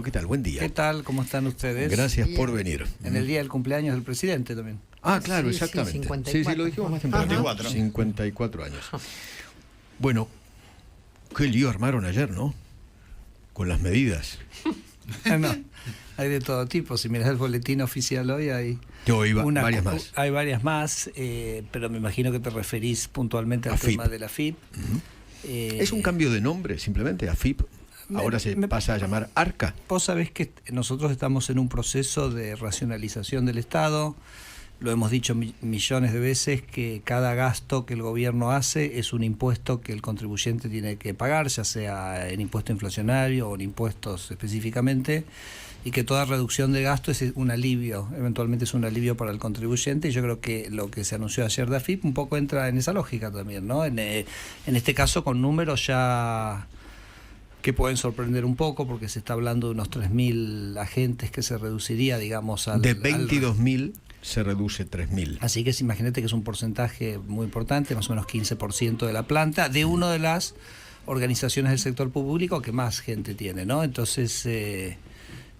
¿Qué tal? Buen día. ¿Qué tal? ¿Cómo están ustedes? Gracias Bien. por venir. En el día del cumpleaños del presidente también. Ah, claro, Sí, exactamente. sí, 54. Lo dijimos más temprano. 54. 54 años. Bueno, qué lío armaron ayer, ¿no? Con las medidas. No, hay de todo tipo. Si miras el boletín oficial hoy hay Yo iba varias más. Hay varias más, pero me imagino que te referís puntualmente al AFIP. tema de la AFIP. ¿Es un cambio de nombre simplemente? AFIP. Ahora se pasa a llamar ARCA. Vos sabés que nosotros estamos en un proceso de racionalización del Estado. Lo hemos dicho millones de veces, que cada gasto que el gobierno hace es un impuesto que el contribuyente tiene que pagar, ya sea en impuesto inflacionario o en impuestos específicamente, y que toda reducción de gasto es un alivio, eventualmente es un alivio para el contribuyente. Y yo creo que lo que se anunció ayer de AFIP un poco entra en esa lógica también, ¿no? En este caso con números ya que pueden sorprender un poco, porque se está hablando de unos 3.000 agentes que se reduciría, digamos, De 22.000 se reduce 3.000. Así que imagínate que es un porcentaje muy importante, más o menos 15% de la planta, de una de las organizaciones del sector público que más gente tiene, ¿no? Entonces,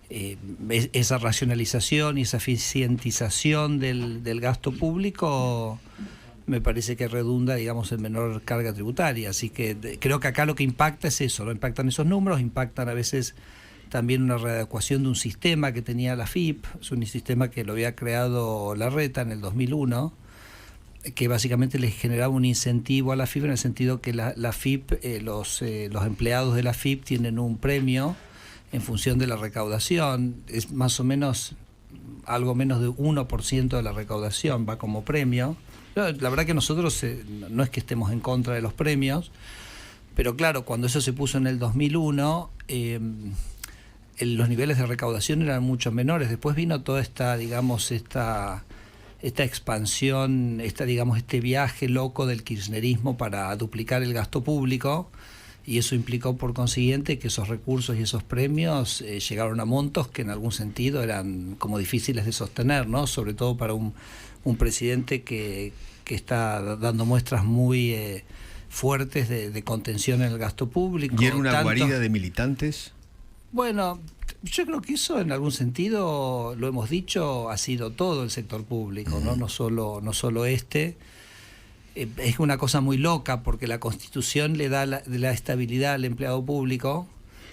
esa racionalización y esa eficientización del gasto público me parece que redunda, digamos, en menor carga tributaria. Así que creo que acá lo que impacta es eso, ¿no? Impactan esos números, impactan a veces también una readecuación de un sistema que tenía la AFIP, es un sistema que lo había creado Larreta en el 2001, que básicamente les generaba un incentivo a la AFIP en el sentido que la AFIP, los empleados de la AFIP tienen un premio en función de la recaudación, es más o menos algo menos de 1% de la recaudación va como premio. La verdad que nosotros no es que estemos en contra de los premios, pero claro, cuando eso se puso en el 2001, los niveles de recaudación eran mucho menores. Después vino toda esta, digamos, esta expansión, digamos, este viaje loco del kirchnerismo para duplicar el gasto público, y eso implicó por consiguiente que esos recursos y esos premios llegaron a montos que en algún sentido eran como difíciles de sostener, ¿no? Sobre todo para un presidente que está dando muestras muy fuertes de contención en el gasto público. ¿Y era una guarida de militantes? Bueno, yo creo que eso en algún sentido, lo hemos dicho, ha sido todo el sector público, ¿no? No solo este. Es una cosa muy loca porque la Constitución le da la estabilidad al empleado público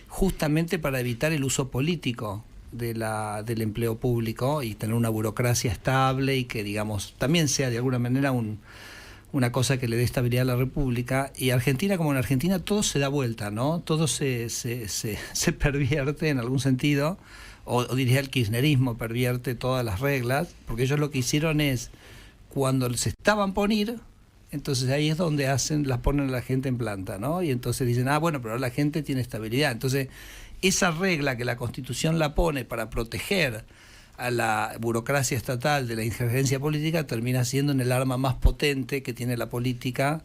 justamente para evitar el uso político del empleo público y tener una burocracia estable y que, digamos, también sea de alguna manera una cosa que le dé estabilidad a la República. Y Argentina, como en Argentina, todo se da vuelta, ¿no? Todo se pervierte en algún sentido, o diría el kirchnerismo pervierte todas las reglas, porque ellos lo que hicieron es, cuando se estaban por ir, entonces ahí es donde las ponen a la gente en planta, ¿no? Y entonces dicen, bueno, pero ahora la gente tiene estabilidad. Entonces, esa regla que la Constitución la pone para proteger a la burocracia estatal de la injerencia política termina siendo en el arma más potente que tiene la política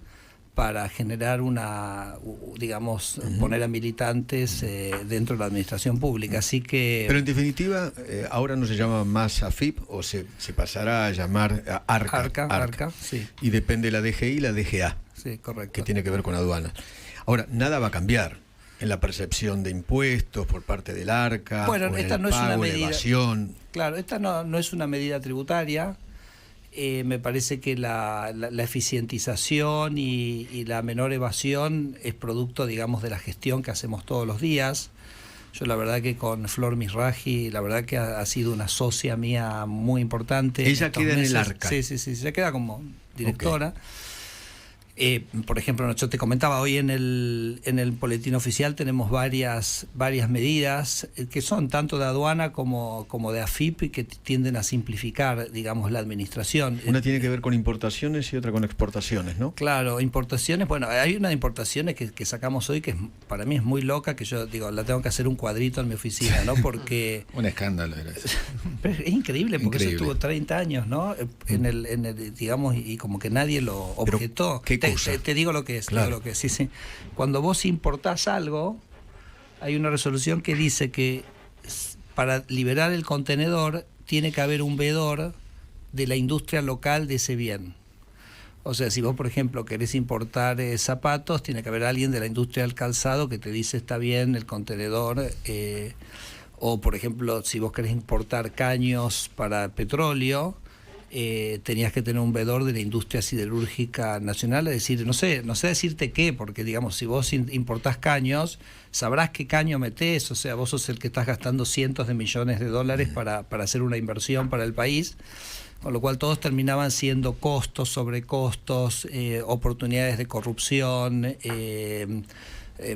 para generar poner a militantes dentro de la administración pública. Así que... Pero en definitiva, ahora no se llama más AFIP o se pasará a llamar ARCA. ARCA, sí. Y depende de la DGI y la DGA. Sí, correcto. Que tiene que ver con aduanas. Ahora, nada va a cambiar en la percepción de impuestos por parte del ARCA, bueno, o en esta el no es pago, una la medida, evasión. Claro, esta no es una medida tributaria. Me parece que la eficientización y la menor evasión es producto, digamos, de la gestión que hacemos todos los días. Yo la verdad que con Flor Misraji, la verdad que ha sido una socia mía muy importante. Ella queda en el ARCA. Sí, ella queda como directora. Okay. Por ejemplo, yo te comentaba, hoy en el boletín oficial tenemos varias medidas que son tanto de aduana como de AFIP, que tienden a simplificar, digamos, la administración. Una tiene que ver con importaciones y otra con exportaciones, ¿no? Claro, importaciones, bueno, hay una de importaciones que sacamos hoy que para mí es muy loca, que yo digo, la tengo que hacer un cuadrito en mi oficina, ¿no? Porque... Un escándalo era eso. Pero es increíble, porque eso estuvo 30 años, ¿no? En el digamos, y como que nadie lo objetó. Te digo lo que es, claro. Digo lo que es, sí. Cuando vos importás algo, hay una resolución que dice que para liberar el contenedor tiene que haber un veedor de la industria local de ese bien. O sea, si vos, por ejemplo, querés importar zapatos, tiene que haber alguien de la industria del calzado que te dice está bien el contenedor. O, por ejemplo, si vos querés importar caños para petróleo, tenías que tener un veedor de la industria siderúrgica nacional, es decir, no sé decirte qué, porque digamos, si vos importás caños, sabrás qué caño metés, o sea, vos sos el que estás gastando cientos de millones de dólares para hacer una inversión para el país, con lo cual todos terminaban siendo costos, sobrecostos, oportunidades de corrupción,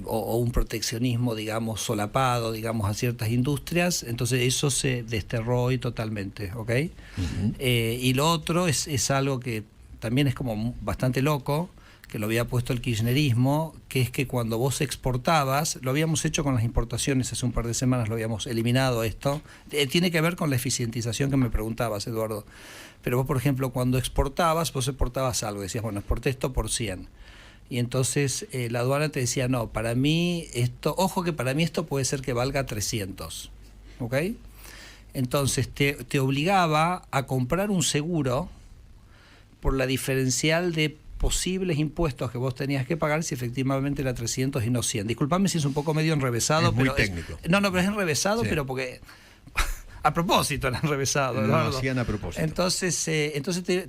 o un proteccionismo, digamos, solapado, digamos, a ciertas industrias. Entonces eso se desterró hoy totalmente, ¿ok? Uh-huh. Y lo otro es algo que también es como bastante loco, que lo había puesto el kirchnerismo, que es que cuando vos exportabas, lo habíamos hecho con las importaciones, hace un par de semanas lo habíamos eliminado esto, tiene que ver con la eficientización que me preguntabas, Eduardo. Pero vos, por ejemplo, cuando exportabas, vos exportabas algo, decías, bueno, exporté esto por 100. Y entonces la aduana te decía, no, para mí esto, ojo que para mí esto puede ser que valga 300, ¿ok? Entonces te obligaba a comprar un seguro por la diferencial de posibles impuestos que vos tenías que pagar si efectivamente era 300 y no 100. Disculpame si es un poco medio enrevesado. Es muy técnico. No, pero es enrevesado, sí. Pero porque... A propósito, lo han revesado. Lo hacían a propósito. Entonces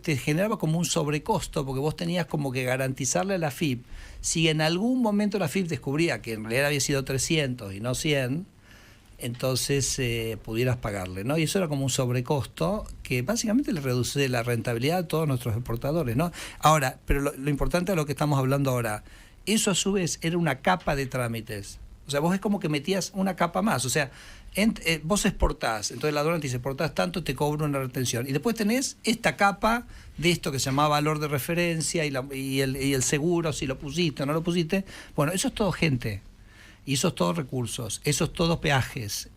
te generaba como un sobrecosto, porque vos tenías como que garantizarle a la AFIP, si en algún momento la AFIP descubría que en realidad había sido 300 y no 100, entonces pudieras pagarle, ¿no? Y eso era como un sobrecosto que básicamente le reduce la rentabilidad a todos nuestros exportadores, ¿no? Ahora, pero lo importante de lo que estamos hablando ahora, eso a su vez era una capa de trámites. O sea, vos es como que metías una capa más, o sea... vos exportás, entonces la aduana te dice, exportás tanto, te cobro una retención. Y después tenés esta capa de esto que se llama valor de referencia y el seguro, si lo pusiste o no lo pusiste. Bueno, eso es todo gente. Y eso es todo recursos, eso es todo peajes.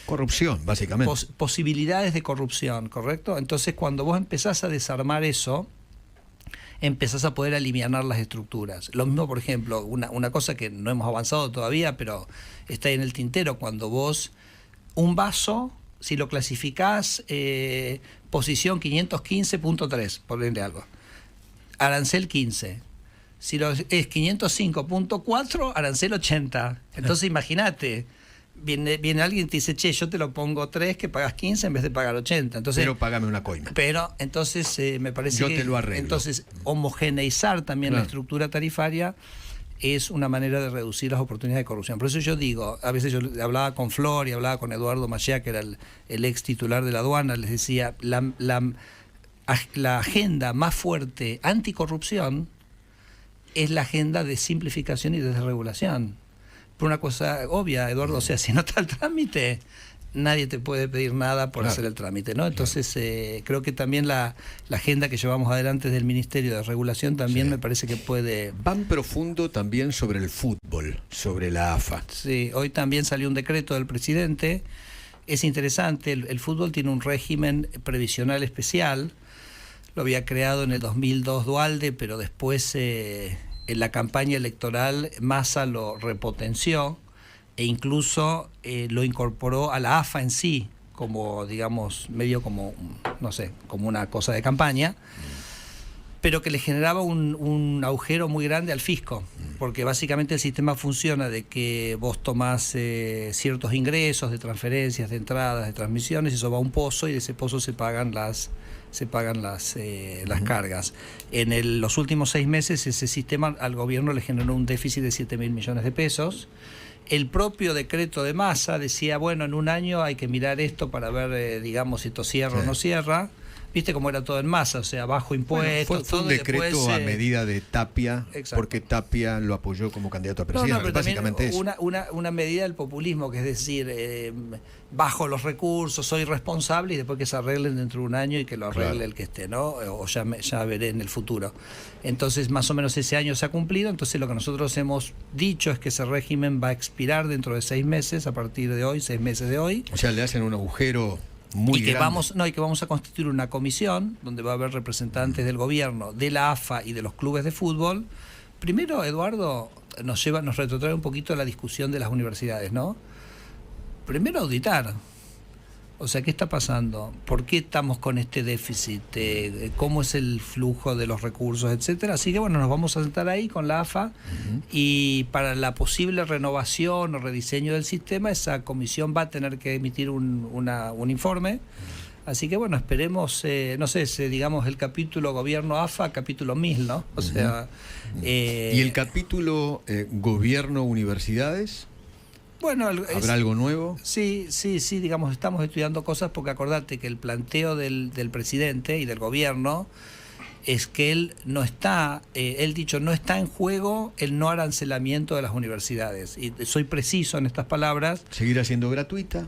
Corrupción, básicamente. Posibilidades de corrupción, ¿correcto? Entonces, cuando vos empezás a desarmar eso, empezás a poder alivianar las estructuras. Lo mismo, por ejemplo, una cosa que no hemos avanzado todavía, pero está ahí en el tintero, cuando vos, un vaso, si lo clasificás posición 515.3, por decirle algo, arancel 15. Si lo es 505.4, arancel 80. Entonces imagínate, viene alguien y te dice, che, yo te lo pongo 3, que pagas 15 en vez de pagar 80. Entonces, pero págame una coima. Pero entonces me parece yo que... te lo arreglo. Entonces, homogeneizar también claro. La estructura tarifaria es una manera de reducir las oportunidades de corrupción. Por eso yo digo, a veces yo hablaba con Flor y hablaba con Eduardo Machea, que era el ex titular de la aduana, les decía, la agenda más fuerte anticorrupción es la agenda de simplificación y de desregulación. Por una cosa obvia, Eduardo, o sea, si no está el trámite, nadie te puede pedir nada por hacer el trámite, ¿no? Entonces, creo que también la agenda que llevamos adelante del Ministerio de Regulación también me parece que puede... Van profundo también sobre el fútbol, sobre la AFA. Sí, hoy también salió un decreto del presidente. Es interesante, el fútbol tiene un régimen previsional especial. Lo había creado en el 2002 Duhalde, pero después... en la campaña electoral Massa lo repotenció e incluso lo incorporó a la AFA en sí, como, digamos, medio como, no sé, como una cosa de campaña, pero que le generaba un agujero muy grande al fisco, porque básicamente el sistema funciona de que vos tomás ciertos ingresos de transferencias, de entradas, de transmisiones, y eso va a un pozo y de ese pozo se pagan las cargas. En los últimos 6 meses ese sistema al gobierno le generó un déficit de 7.000 millones de pesos. El propio decreto de Massa decía, bueno, en un año hay que mirar esto para ver, digamos, si esto cierra o no cierra. Viste cómo era todo en Massa, o sea, bajo impuestos. Bueno, fue un decreto después, a medida de Tapia, exacto. Porque Tapia lo apoyó como candidato a presidente. Pero básicamente eso. Una medida del populismo, que es decir, bajo los recursos, soy responsable y después que se arreglen dentro de un año y que lo arregle el que esté, ¿no? O ya veré en el futuro. Entonces, más o menos ese año se ha cumplido. Entonces, lo que nosotros hemos dicho es que ese régimen va a expirar dentro de 6 meses, a partir de hoy, 6 meses de hoy. O sea, le hacen un agujero... Muy que grande. vamos a constituir una comisión donde va a haber representantes del gobierno, de la AFA y de los clubes de fútbol. Primero, Eduardo, nos retrotrae un poquito a la discusión de las universidades, ¿no? Primero auditar. O sea, ¿qué está pasando? ¿Por qué estamos con este déficit? ¿Cómo es el flujo de los recursos, etcétera? Así que bueno, nos vamos a sentar ahí con la AFA y para la posible renovación o rediseño del sistema, esa comisión va a tener que emitir un informe. Así que bueno, esperemos, no sé, digamos el capítulo gobierno AFA, capítulo 1000, ¿no? O sea... ¿Y el capítulo gobierno universidades? Bueno, ¿Habrá algo nuevo? Sí, digamos, estamos estudiando cosas porque acordate que el planteo del presidente y del gobierno es que él no está, no está en juego el no arancelamiento de las universidades. Y soy preciso en estas palabras. ¿Seguirá siendo gratuita?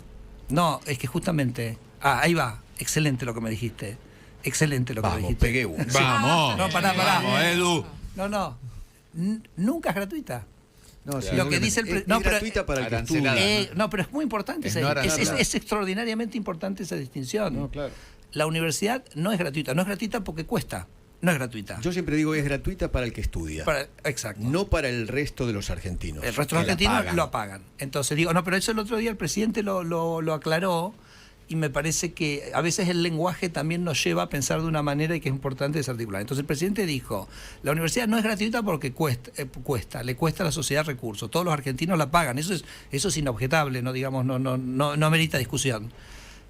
No, es que justamente... ahí va, excelente lo que me dijiste. Excelente lo que me dijiste. Pegué. Sí. Vamos. No, pará. Vamos, Edu. No. Nunca es gratuita. No, sí, lo que dice el es gratuita para el que estudia. No, pero es muy importante. Es extraordinariamente importante esa distinción. No, claro. La universidad no es gratuita. No es gratuita porque cuesta. No es gratuita. Yo siempre digo es gratuita para el que estudia. Exacto. No para el resto de los argentinos. El resto de los argentinos lo pagan. Entonces digo, no, pero eso el otro día el presidente lo aclaró. Y me parece que a veces el lenguaje también nos lleva a pensar de una manera y que es importante desarticular. Entonces el presidente dijo, la universidad no es gratuita porque le cuesta a la sociedad recursos. Todos los argentinos la pagan. Eso es inobjetable, no digamos, no merita discusión.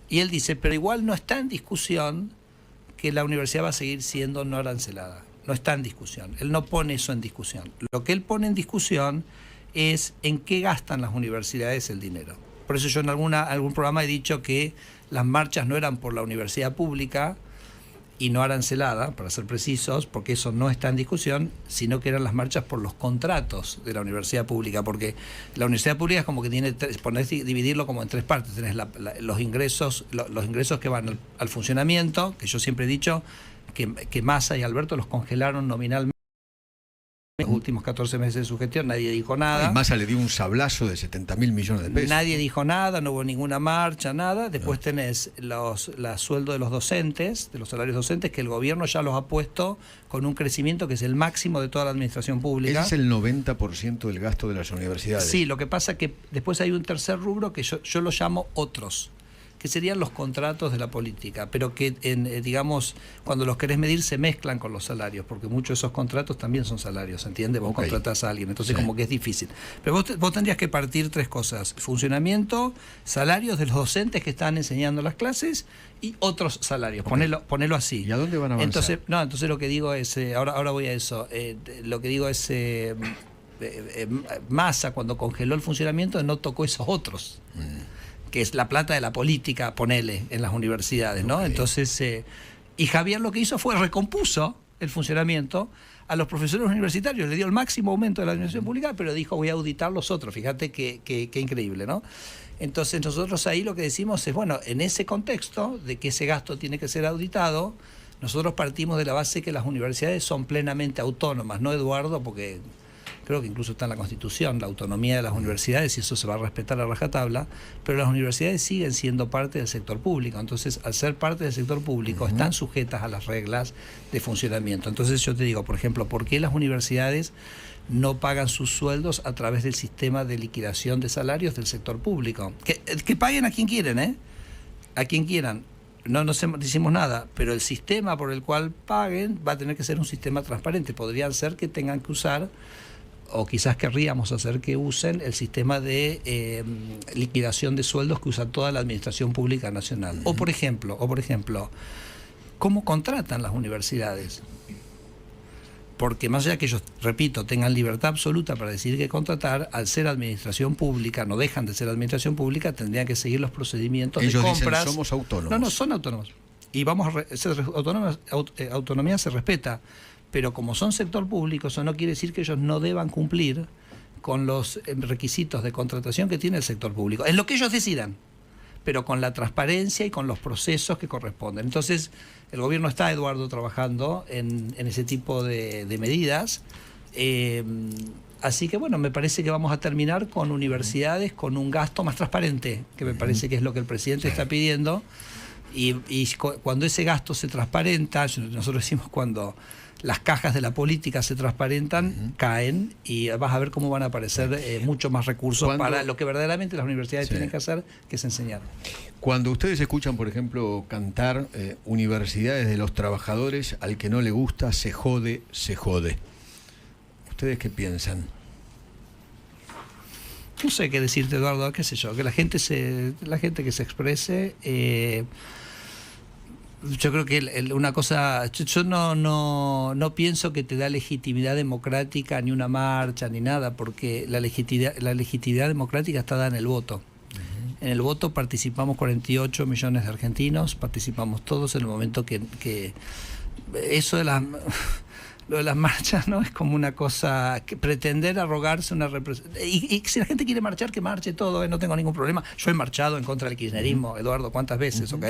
Y él dice, pero igual no está en discusión que la universidad va a seguir siendo no arancelada. No está en discusión. Él no pone eso en discusión. Lo que él pone en discusión es en qué gastan las universidades el dinero. Por eso yo en algún programa he dicho que las marchas no eran por la universidad pública y no arancelada, para ser precisos, porque eso no está en discusión, sino que eran las marchas por los contratos de la universidad pública, porque la universidad pública es como que tiene dividirlo como en tres partes. Tenés los ingresos que van al funcionamiento, que yo siempre he dicho que Massa y Alberto los congelaron nominalmente. Los últimos 14 meses de su gestión nadie dijo nada. Y Massa le dio un sablazo de 70.000 millones de pesos. Nadie dijo nada, no hubo ninguna marcha, nada. Después tenés los sueldos de los docentes, de los salarios docentes, que el gobierno ya los ha puesto con un crecimiento que es el máximo de toda la administración pública. Ese es el 90% del gasto de las universidades. Sí, lo que pasa es que después hay un tercer rubro que yo lo llamo otros, que serían los contratos de la política, pero que, digamos, cuando los querés medir se mezclan con los salarios, porque muchos de esos contratos también son salarios, ¿entiendes? Vos contratás a alguien, entonces como que es difícil. Pero vos tendrías que partir tres cosas: funcionamiento, salarios de los docentes que están enseñando las clases y otros salarios, ponelo así. ¿Y a dónde van a avanzar? Entonces lo que digo es, ahora voy a eso, lo que digo es... Massa, cuando congeló el funcionamiento, no tocó esos otros. Que es la plata de la política, ponele, en las universidades, ¿no? Entonces, y Javier lo que hizo fue recompuso el funcionamiento a los profesores universitarios, le dio el máximo aumento de la administración pública, pero dijo, voy a auditar los otros. Fíjate qué increíble, ¿no? Entonces nosotros ahí lo que decimos es, bueno, en ese contexto de que ese gasto tiene que ser auditado, nosotros partimos de la base que las universidades son plenamente autónomas, ¿no, Eduardo? Porque... creo que incluso está en la Constitución, la autonomía de las universidades, y eso se va a respetar a rajatabla, pero las universidades siguen siendo parte del sector público. Entonces, al ser parte del sector público, están sujetas a las reglas de funcionamiento. Entonces, yo te digo, por ejemplo, ¿por qué las universidades no pagan sus sueldos a través del sistema de liquidación de salarios del sector público? Que paguen a quien quieren, a quien quieran. No decimos nada, pero el sistema por el cual paguen va a tener que ser un sistema transparente. Podrían ser que tengan que usar, o quizás querríamos hacer que usen, el sistema de liquidación de sueldos que usa toda la administración pública nacional. O por ejemplo, ¿cómo contratan las universidades? Porque más allá que ellos, repito, tengan libertad absoluta para decidir qué contratar, al ser administración pública, no dejan de ser administración pública, tendrían que seguir los procedimientos ellos de compras. Dicen, somos autónomos. No, son autónomos. Y autonomía se respeta. Pero como son sector público, eso no quiere decir que ellos no deban cumplir con los requisitos de contratación que tiene el sector público. Es lo que ellos decidan, pero con la transparencia y con los procesos que corresponden. Entonces, el gobierno está, Eduardo, trabajando en ese tipo de medidas. Así que, bueno, me parece que vamos a terminar con universidades con un gasto más transparente, que me parece que es lo que el presidente está pidiendo, Cuando ese gasto se transparenta, nosotros decimos cuando las cajas de la política se transparentan, caen, y vas a ver cómo van a aparecer mucho más recursos para lo que verdaderamente las universidades tienen que hacer, que es enseñar. Cuando ustedes escuchan, por ejemplo, cantar universidades de los trabajadores, al que no le gusta, se jode, se jode. ¿Ustedes qué piensan? No sé qué decirte, Eduardo, qué sé yo, que la gente que se exprese. Yo creo que una cosa, yo no pienso que te da legitimidad democrática ni una marcha ni nada, porque la legitimidad democrática está dada en el voto. En el voto participamos 48 millones de argentinos, participamos todos en el momento que eso de lo de las marchas, ¿no? Es como una cosa que pretender arrogarse una representación. Y si la gente quiere marchar, que marche todo, no tengo ningún problema. Yo he marchado en contra del kirchnerismo, Eduardo, ¿cuántas veces? ¿Ok?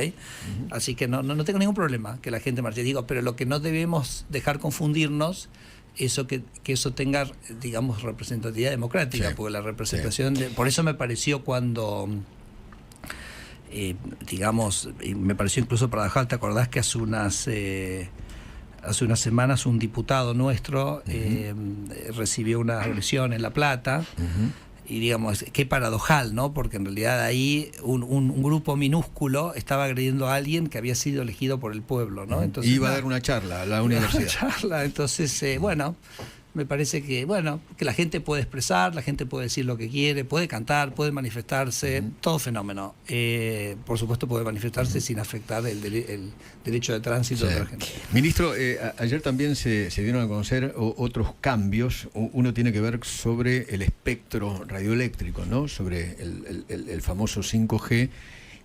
Así que no tengo ningún problema que la gente marche. Digo, pero lo que no debemos dejar confundirnos, que eso tenga, digamos, representatividad democrática, porque la representación... por eso me pareció cuando... digamos, me pareció incluso paradojal, ¿te acordás que hace unas semanas un diputado nuestro recibió una agresión en La Plata? Y digamos, qué paradojal, ¿no? Porque en realidad ahí un grupo minúsculo estaba agrediendo a alguien que había sido elegido por el pueblo, ¿no? Entonces, iba a dar una charla a la universidad. Entonces, bueno, me parece que la gente puede expresar, la gente puede decir lo que quiere, puede cantar, puede manifestarse, todo fenómeno. Por supuesto puede manifestarse sin afectar el derecho de tránsito de la gente. Ministro, ayer también se dieron a conocer otros cambios. Uno tiene que ver sobre el espectro radioeléctrico, ¿no? Sobre el famoso 5G.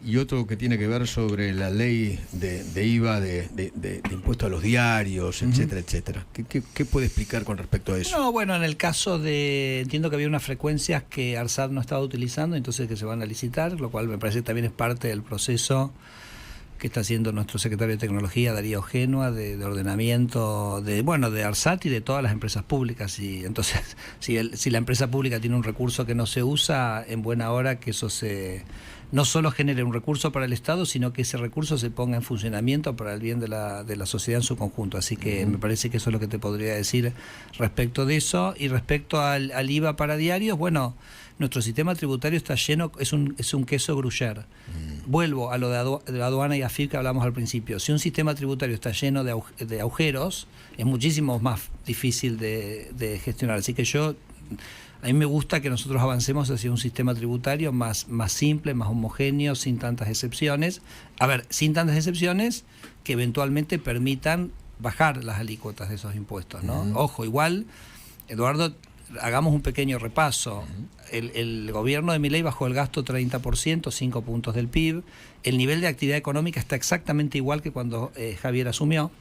Y otro que tiene que ver sobre la ley de IVA, de impuesto a los diarios, etcétera, etcétera. ¿Qué puede explicar con respecto a eso? No, bueno, en el caso entiendo que había unas frecuencias que ARSAT no estaba utilizando, entonces que se van a licitar, lo cual me parece que también es parte del proceso que está haciendo nuestro secretario de Tecnología, Darío Genua, de ordenamiento de ARSAT y de todas las empresas públicas. Y entonces, si la empresa pública tiene un recurso que no se usa, en buena hora que eso no solo genere un recurso para el Estado, sino que ese recurso se ponga en funcionamiento para el bien de la sociedad en su conjunto. Así que me parece que eso es lo que te podría decir respecto de eso. Y respecto al IVA para diarios, bueno, nuestro sistema tributario está lleno, es un queso gruyère. Vuelvo a lo de aduana y AFIP que hablamos al principio. Si un sistema tributario está lleno de agujeros, es muchísimo más difícil de gestionar. Así que a mí me gusta que nosotros avancemos hacia un sistema tributario más simple, más homogéneo, sin tantas excepciones. A ver, sin tantas excepciones que eventualmente permitan bajar las alícuotas de esos impuestos, ¿no? Ojo, igual, Eduardo, hagamos un pequeño repaso. El gobierno de Milei bajó el gasto 30%, 5 puntos del PIB. El nivel de actividad económica está exactamente igual que cuando Javier asumió,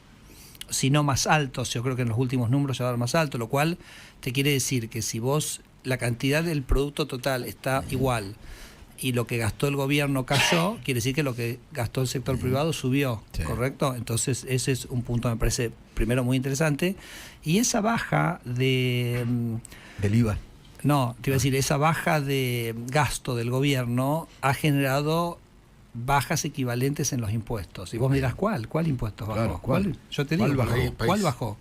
si no más alto. Yo creo que en los últimos números se va a dar más alto, lo cual te quiere decir que si la cantidad del producto total está igual y lo que gastó el gobierno cayó, quiere decir que lo que gastó el sector privado subió, ¿correcto? Entonces ese es un punto, me parece, primero muy interesante. Y esa baja del IVA. No, te iba a decir, esa baja de gasto del gobierno ha generado bajas equivalentes en los impuestos. Y vos me dirás, ¿cuál impuesto bajó? Claro, ¿cuál? Yo te digo, ¿cuál bajó?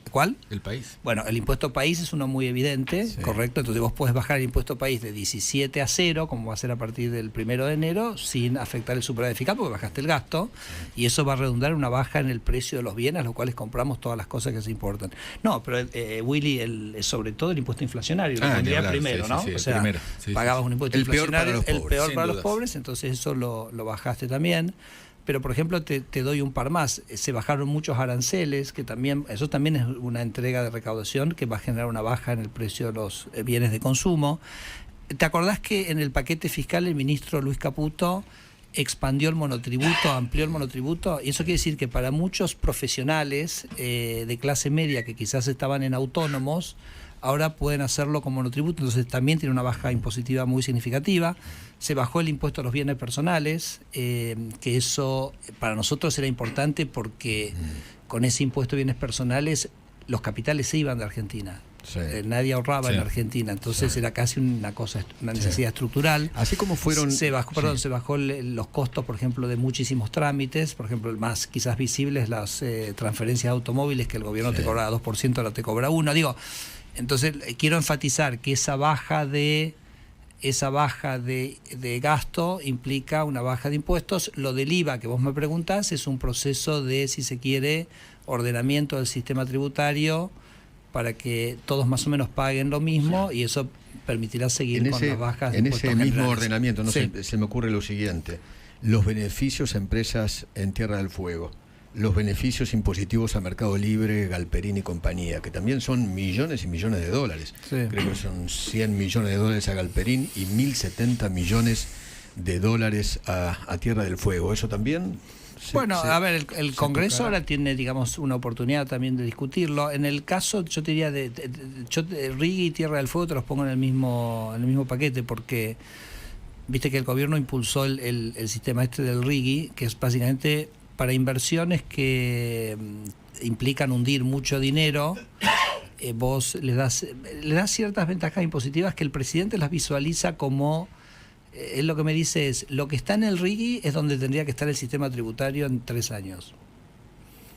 ¿Cuál? El país. Bueno, el impuesto país es uno muy evidente, correcto. Entonces vos podés bajar el impuesto país de 17 a 0, como va a ser a partir del 1 de enero, sin afectar el superávit fiscal, porque bajaste el gasto, y eso va a redundar en una baja en el precio de los bienes, a los cuales compramos todas las cosas que se importan. No, pero Willy, sobre todo el impuesto inflacionario, lo pondría primero, ¿no? O sea, pagabas un impuesto inflacionario, el peor para los pobres, entonces eso lo bajaste también. Pero, por ejemplo, te doy un par más. Se bajaron muchos aranceles, que también eso también es una entrega de recaudación que va a generar una baja en el precio de los bienes de consumo. ¿Te acordás que en el paquete fiscal el ministro Luis Caputo expandió el monotributo, amplió el monotributo? Y eso quiere decir que para muchos profesionales de clase media que quizás estaban en autónomos, ahora pueden hacerlo con monotributo, entonces también tiene una baja impositiva muy significativa. Se bajó el impuesto a los bienes personales, que eso para nosotros era importante porque con ese impuesto a bienes personales los capitales se iban de Argentina. Sí. Nadie ahorraba en Argentina, entonces era casi una necesidad estructural. Así como fueron... Se bajó los costos, por ejemplo, de muchísimos trámites. Por ejemplo, el más quizás visible es las transferencias de automóviles, que el gobierno te cobraba 2%, ahora te cobra 1%. Digo, entonces quiero enfatizar que esa baja de gasto implica una baja de impuestos. Lo del IVA que vos me preguntás es un proceso de, si se quiere, ordenamiento del sistema tributario para que todos más o menos paguen lo mismo, y eso permitirá seguir con las bajas de impuestos en ese mismo generales. ordenamiento, se me ocurre lo siguiente: los beneficios a empresas en Tierra del Fuego, los beneficios impositivos a Mercado Libre, Galperín y compañía, que también son millones y millones de dólares. Creo que son 100 millones de dólares a Galperín y 1.070 millones de dólares a Tierra del Fuego. ¿Eso también? A ver, el Congreso ahora tiene, digamos, una oportunidad también de discutirlo. En el caso, yo te diría, RIGI y Tierra del Fuego te los pongo en el mismo paquete, porque viste que el gobierno impulsó el sistema del RIGI, que es básicamente para inversiones que implican hundir mucho dinero. Vos le das ciertas ventajas impositivas que el presidente las visualiza como... Él lo que me dice es, lo que está en el RIGI es donde tendría que estar el sistema tributario en 3 años.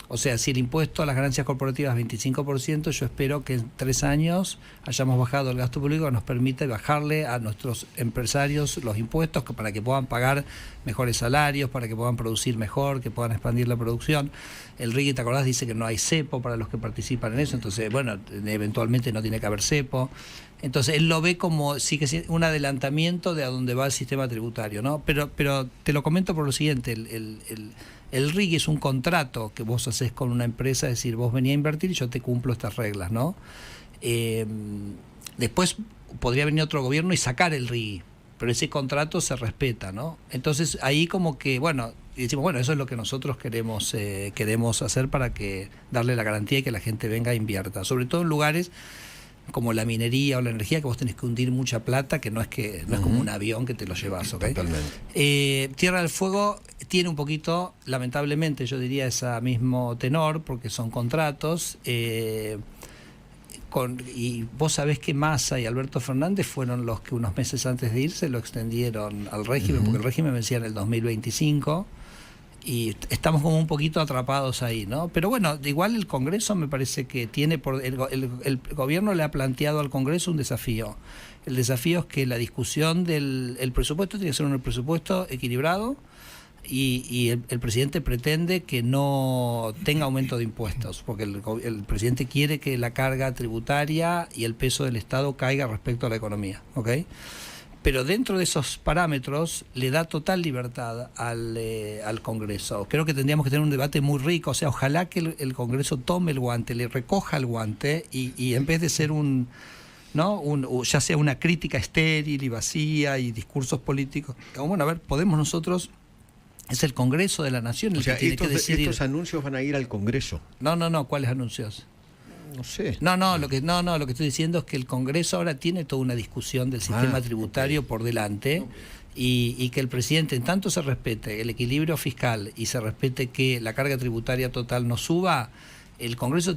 O sea, si el impuesto a las ganancias corporativas es 25%, yo espero que en 3 años hayamos bajado el gasto público, que nos permite bajarle a nuestros empresarios los impuestos para que puedan pagar mejores salarios, para que puedan producir mejor, que puedan expandir la producción. El RIGI, ¿te acordás? Dice que no hay cepo para los que participan en eso, entonces, bueno, eventualmente no tiene que haber cepo. Entonces él lo ve como un adelantamiento de a dónde va el sistema tributario, ¿no? Pero te lo comento por lo siguiente: el RIGI es un contrato que vos haces con una empresa, es decir, vos venís a invertir y yo te cumplo estas reglas, ¿no? Después podría venir otro gobierno y sacar el RIGI, pero ese contrato se respeta, ¿no? Entonces ahí como que, decimos, eso es lo que nosotros queremos hacer para darle la garantía y que la gente venga e invierta, sobre todo en lugares como la minería o la energía, que vos tenés que hundir mucha plata, que no es como un avión que te lo llevas, ¿ok? Totalmente. Tierra del Fuego tiene un poquito, lamentablemente, yo diría ese mismo tenor, porque son contratos, y vos sabés que Massa y Alberto Fernández fueron los que unos meses antes de irse lo extendieron al régimen, porque el régimen vencía en el 2025, y estamos como un poquito atrapados ahí, ¿no? Pero bueno, igual el Congreso me parece que tiene el gobierno le ha planteado al Congreso un desafío. El desafío es que la discusión del presupuesto tiene que ser un presupuesto equilibrado, y el presidente pretende que no tenga aumento de impuestos, porque el presidente quiere que la carga tributaria y el peso del Estado caiga respecto a la economía, ¿ok? Pero dentro de esos parámetros le da total libertad al Congreso. Creo que tendríamos que tener un debate muy rico, o sea, ojalá que el Congreso tome el guante, le recoja el guante, y en vez de ser ya sea una crítica estéril y vacía y discursos políticos, bueno, a ver, podemos nosotros... Es el Congreso de la Nación el que tiene que decidir. Estos anuncios van a ir al Congreso. No, ¿cuáles anuncios? No sé. Lo que estoy diciendo es que el Congreso ahora tiene toda una discusión del sistema tributario por delante, y que el presidente, en tanto se respete el equilibrio fiscal y se respete que la carga tributaria total no suba, el Congreso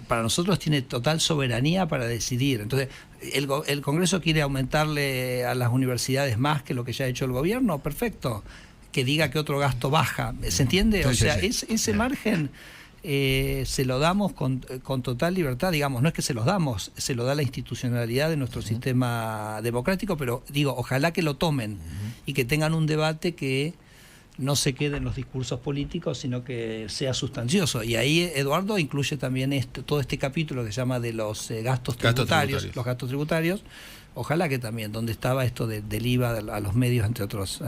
para nosotros tiene total soberanía para decidir. Entonces, ¿el Congreso quiere aumentarle a las universidades más que lo que ya ha hecho el gobierno? Perfecto. Que diga que otro gasto baja, ¿se entiende? O sea, ese margen se lo damos con total libertad, digamos, no es que se los damos, se lo da la institucionalidad de nuestro sistema democrático, pero digo, ojalá que lo tomen y que tengan un debate que no se quede en los discursos políticos, sino que sea sustancioso. Y ahí, Eduardo, incluye también todo este capítulo que se llama de los gastos tributarios, los gastos tributarios. Ojalá que también, donde estaba esto del IVA a los medios, entre otros.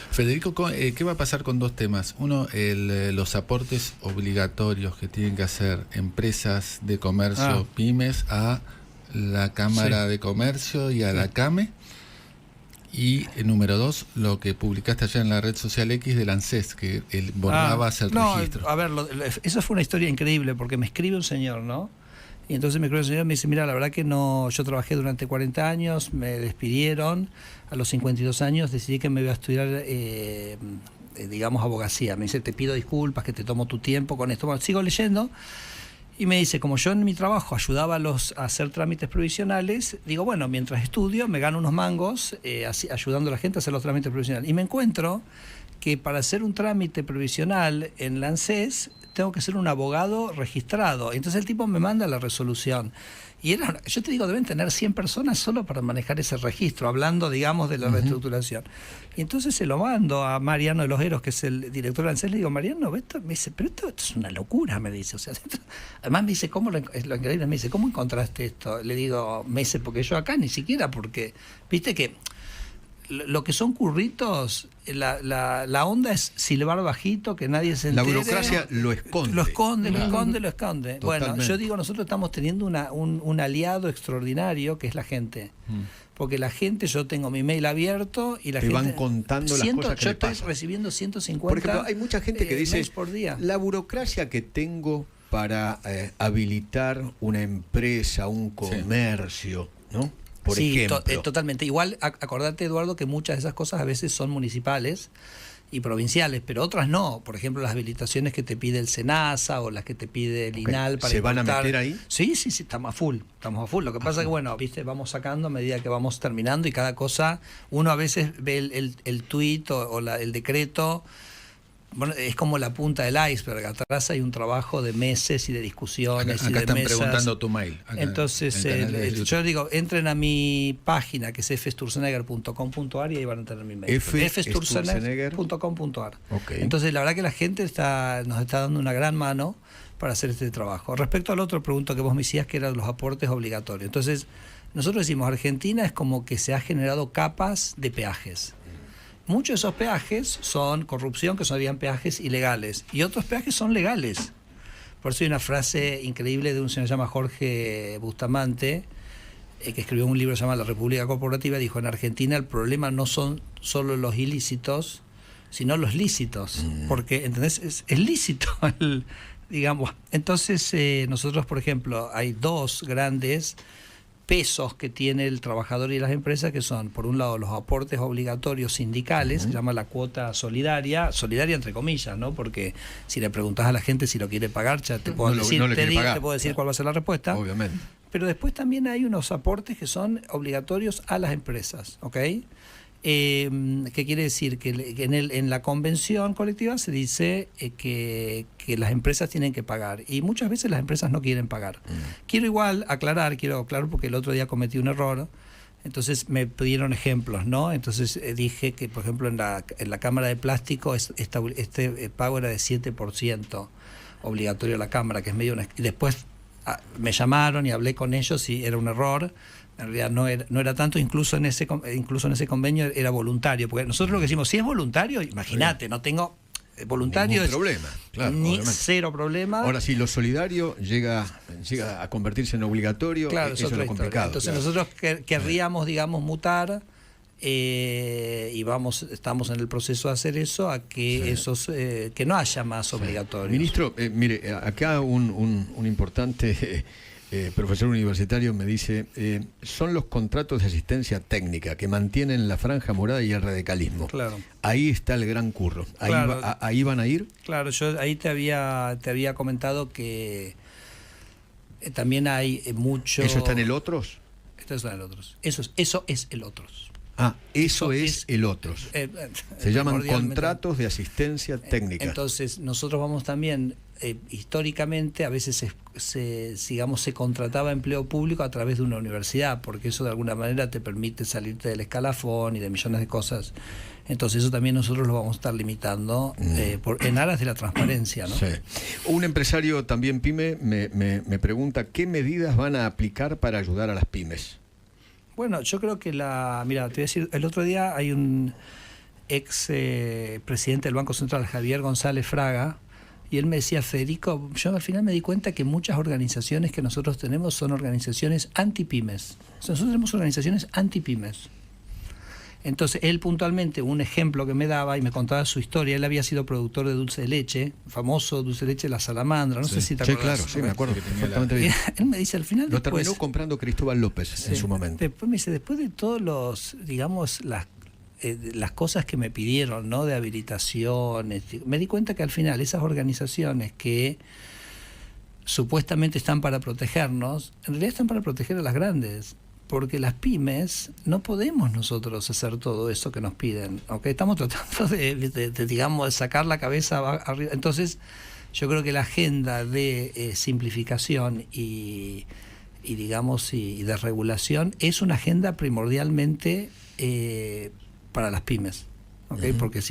Federico, ¿qué va a pasar con 2 temas? Uno, los aportes obligatorios que tienen que hacer empresas de comercio, pymes, a la Cámara de Comercio y a la CAME. Y número 2, lo que publicaste ayer en la red social X del ANSES, que borraba el registro. A ver, esa fue una historia increíble, porque me escribe un señor, ¿no? Y entonces me escribe un señor y me dice, mira, la verdad que no, yo trabajé durante 40 años, me despidieron, a los 52 años decidí que me iba a estudiar, abogacía. Me dice, te pido disculpas, que te tomo tu tiempo con esto. Bueno, sigo leyendo. Y me dice, como yo en mi trabajo ayudaba a hacer trámites provisionales, digo, bueno, mientras estudio me gano unos mangos ayudando a la gente a hacer los trámites provisionales. Y me encuentro que para hacer un trámite provisional en la ANSES tengo que ser un abogado registrado. Entonces el tipo me manda la resolución. Y yo te digo, deben tener 100 personas solo para manejar ese registro, hablando, digamos, de la reestructuración. Y entonces se lo mando a Mariano de los Heros, que es el director de ANSES, le digo, Mariano, esto, me dice, pero esto es una locura, me dice. O sea, además me dice, ¿cómo lo increíble? Me dice, ¿cómo encontraste esto? Le digo, me dice, porque yo acá ni siquiera, porque, viste que lo que son curritos, la onda es silbar bajito, que nadie se entere. La burocracia lo esconde. Lo esconde. Totalmente. Bueno, yo digo, nosotros estamos teniendo un aliado extraordinario, que es la gente. Porque la gente, yo tengo mi mail abierto y la gente... Te van contando las cosas que yo le pasan. estoy recibiendo 150 Por ejemplo, hay mucha gente que dice, mails por día. La burocracia que tengo para habilitar una empresa, un comercio, ¿no? Por ejemplo. Totalmente. Igual, acordate, Eduardo, que muchas de esas cosas a veces son municipales y provinciales, pero otras no. Por ejemplo, las habilitaciones que te pide el SENASA o las que te pide el INAL para ¿Se van a meter ahí? Sí, estamos a full. Lo que pasa es que, bueno, viste, vamos sacando a medida que vamos terminando y cada cosa, uno a veces ve el tuit o el decreto. Bueno, es como la punta del iceberg. Atrás hay un trabajo de meses y de discusiones acá y de están mesas. Preguntando tu mail. Entonces, yo digo, entren a mi página, que es fsturzenegger.com.ar, y ahí van a tener mi mail. fsturzenegger.com.ar. Okay. Entonces, la verdad que la gente nos está dando una gran mano para hacer este trabajo. Respecto al otro pregunto que vos me decías, que eran los aportes obligatorios. Entonces, nosotros decimos, Argentina es como que se ha generado capas de peajes. Muchos de esos peajes son corrupción, que serían peajes ilegales, y otros peajes son legales. Por eso hay una frase increíble de un señor que se llama Jorge Bustamante, que escribió un libro que se llama La República Corporativa. Dijo, en Argentina el problema no son solo los ilícitos, sino los lícitos, porque, ¿entendés? Es lícito, digamos. Entonces, nosotros, por ejemplo, hay dos grandes pesos que tiene el trabajador y las empresas, que son, por un lado, los aportes obligatorios sindicales, se llama la cuota solidaria entre comillas, ¿no? Porque si le preguntás a la gente si lo quiere pagar, ya te puedo decir, te puedo decir cuál va a ser la respuesta. Obviamente. Pero después también hay unos aportes que son obligatorios a las empresas, ¿ok? ¿Qué quiere decir? Que en la convención colectiva se dice que las empresas tienen que pagar, y muchas veces las empresas no quieren pagar. Quiero aclarar porque el otro día cometí un error. Entonces me pidieron ejemplos, ¿no? Entonces dije que, por ejemplo, en la cámara de plástico este pago era de 7% obligatorio a la cámara, que es medio y después me llamaron y hablé con ellos y era un error. En realidad no era tanto, incluso en ese convenio era voluntario, porque nosotros lo que decimos, si es voluntario, imagínate, no tengo voluntario, ningún problema, claro, cero problema. Ahora, si lo solidario llega a convertirse en obligatorio, claro, eso es lo complicado. Entonces claro. nosotros querríamos, digamos, mutar, y estamos en el proceso de hacer eso, a que que no haya más obligatorios. Ministro, mire, acá un importante profesor universitario me dice, son los contratos de asistencia técnica que mantienen la franja morada y el radicalismo. Claro. Ahí está el gran curro. Ahí van a ir. Claro, yo ahí te había comentado que también hay mucho... ¿Eso está en el otros? Esto está en el otros. Eso es el otros. Ah, eso es el otros. Se llaman contratos de asistencia técnica. Entonces, nosotros vamos también, históricamente, a veces se contrataba empleo público a través de una universidad, porque eso de alguna manera te permite salirte del escalafón y de millones de cosas. Entonces, eso también nosotros lo vamos a estar limitando en aras de la transparencia, ¿no? Sí. Un empresario también pyme me pregunta, ¿qué medidas van a aplicar para ayudar a las pymes? Bueno, yo creo que mira, te voy a decir, el otro día hay un ex presidente del Banco Central, Javier González Fraga, y él me decía, Federico, yo al final me di cuenta que muchas organizaciones que nosotros tenemos son organizaciones anti-pymes. O sea, nosotros tenemos organizaciones anti-pymes. Entonces, él puntualmente, un ejemplo que me daba y me contaba su historia, él había sido productor de dulce de leche, famoso dulce de leche La Salamandra, no sé si te acuerdas. Sí, claro, sí, me acuerdo perfectamente bien. Él me dice, al final lo terminó comprando Cristóbal López en su momento. Después me dice, después de todos los, digamos, las cosas que me pidieron, ¿no? De habilitaciones, me di cuenta que al final esas organizaciones que, supuestamente están para protegernos, en realidad están para proteger a las grandes. Porque las pymes no podemos nosotros hacer todo eso que nos piden, ¿okay? Estamos tratando de sacar la cabeza arriba. Entonces, yo creo que la agenda de simplificación y de regulación es una agenda primordialmente para las pymes, ¿okay? Porque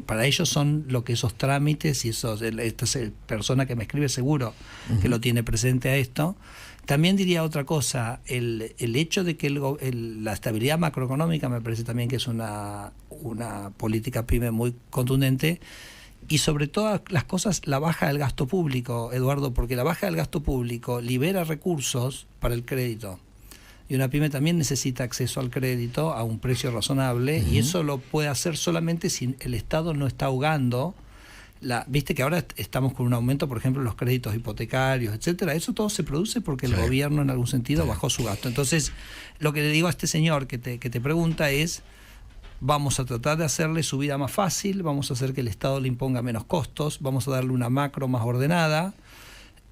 para ellos son lo que esos trámites y esta persona que me escribe seguro que lo tiene presente a esto. También diría otra cosa, el hecho de que la estabilidad macroeconómica me parece también que es una política pyme muy contundente, y sobre todas las cosas la baja del gasto público, Eduardo, porque la baja del gasto público libera recursos para el crédito. Y una pyme también necesita acceso al crédito a un precio razonable, y eso lo puede hacer solamente si el Estado no está ahogando. Viste que ahora estamos con un aumento, por ejemplo, en los créditos hipotecarios, etcétera. Eso todo se produce porque el gobierno en algún sentido bajó su gasto. Entonces, lo que le digo a este señor que te pregunta es: vamos a tratar de hacerle su vida más fácil, vamos a hacer que el Estado le imponga menos costos, vamos a darle una macro más ordenada,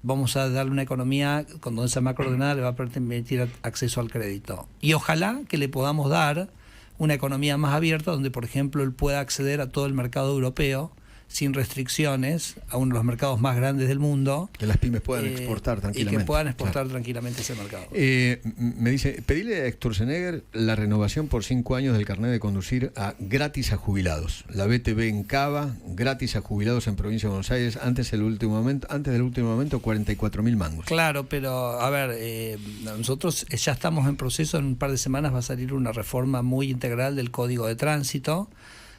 vamos a darle una economía donde esa macro ordenada le va a permitir acceso al crédito. Y ojalá que le podamos dar una economía más abierta, donde, por ejemplo, él pueda acceder a todo el mercado europeo sin restricciones, a uno de los mercados más grandes del mundo. Que las pymes puedan exportar tranquilamente. Y que puedan exportar tranquilamente ese mercado. Me dice, pedile a Sturzenegger la renovación por 5 años del carnet de conducir gratis a jubilados. La BTV en Cava, gratis a jubilados en Provincia de Buenos Aires, antes del último momento 44.000 mangos. Claro, pero a ver, nosotros ya estamos en proceso, en un par de semanas va a salir una reforma muy integral del Código de Tránsito,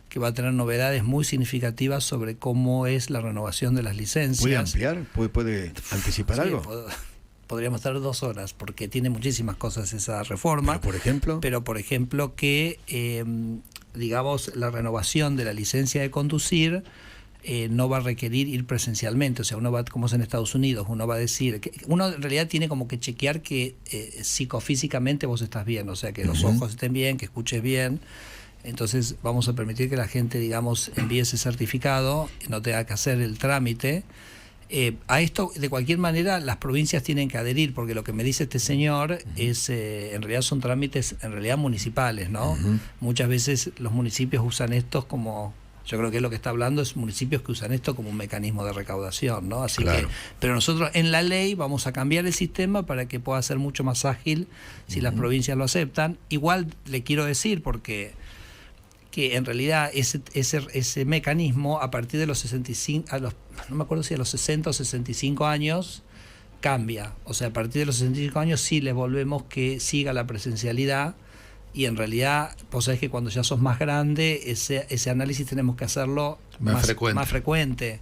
que va a tener novedades muy significativas sobre cómo es la renovación de las licencias. ¿Puede ampliar? ¿Puede anticipar algo? Podríamos estar 2 horas, porque tiene muchísimas cosas esa reforma. Pero por ejemplo que, la renovación de la licencia de conducir no va a requerir ir presencialmente. O sea, uno va, como es en Estados Unidos, uno va a decir que uno en realidad tiene como que chequear que psicofísicamente vos estás bien, o sea, que los ojos estén bien, que escuches bien. Entonces vamos a permitir que la gente, envíe ese certificado, no tenga que hacer el trámite. A esto, de cualquier manera, las provincias tienen que adherir, porque lo que me dice este señor es, en realidad son trámites municipales, ¿no? Muchas veces los municipios usan estos como, yo creo que es lo que está hablando, es municipios que usan esto como un mecanismo de recaudación, ¿no? Así que, pero nosotros en la ley vamos a cambiar el sistema para que pueda ser mucho más ágil si las provincias lo aceptan. Igual le quiero decir, porque que en realidad ese mecanismo, a partir de los 65, no me acuerdo si a los 60 o 65 años, cambia. O sea, a partir de los 65 años sí les volvemos que siga la presencialidad, y en realidad, vos sabés que cuando ya sos más grande, ese análisis tenemos que hacerlo más frecuente,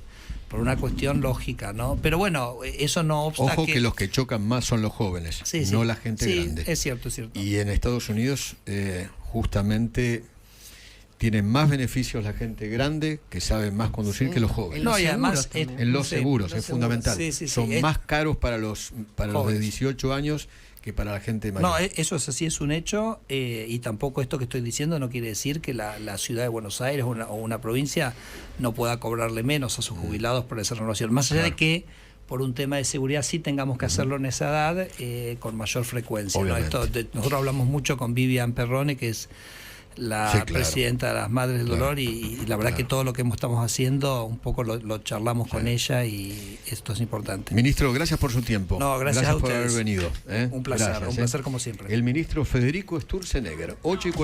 por una cuestión lógica, ¿no? Pero bueno, eso no obsta. Ojo que los que chocan más son los jóvenes, no la gente grande. Es cierto, es cierto. Y en Estados Unidos, justamente, tienen más beneficios la gente grande, que sabe más conducir, que los jóvenes. No, y además en los seguros es fundamental. Son más caros para los de 18 años que para la gente mayor. No, eso es así, es un hecho, y tampoco esto que estoy diciendo no quiere decir que la ciudad de Buenos Aires o una provincia no pueda cobrarle menos a sus jubilados por esa renovación. Más allá de que por un tema de seguridad sí tengamos que hacerlo en esa edad, con mayor frecuencia, ¿no? Nosotros hablamos mucho con Vivian Perrone, que es la presidenta de las Madres del Dolor, y la verdad que todo lo que estamos haciendo un poco lo charlamos con ella, y esto es importante. Ministro, gracias por su tiempo. No, gracias a ustedes por haber venido. Un placer, un placer como siempre. El ministro Federico Sturzenegger, 8:40.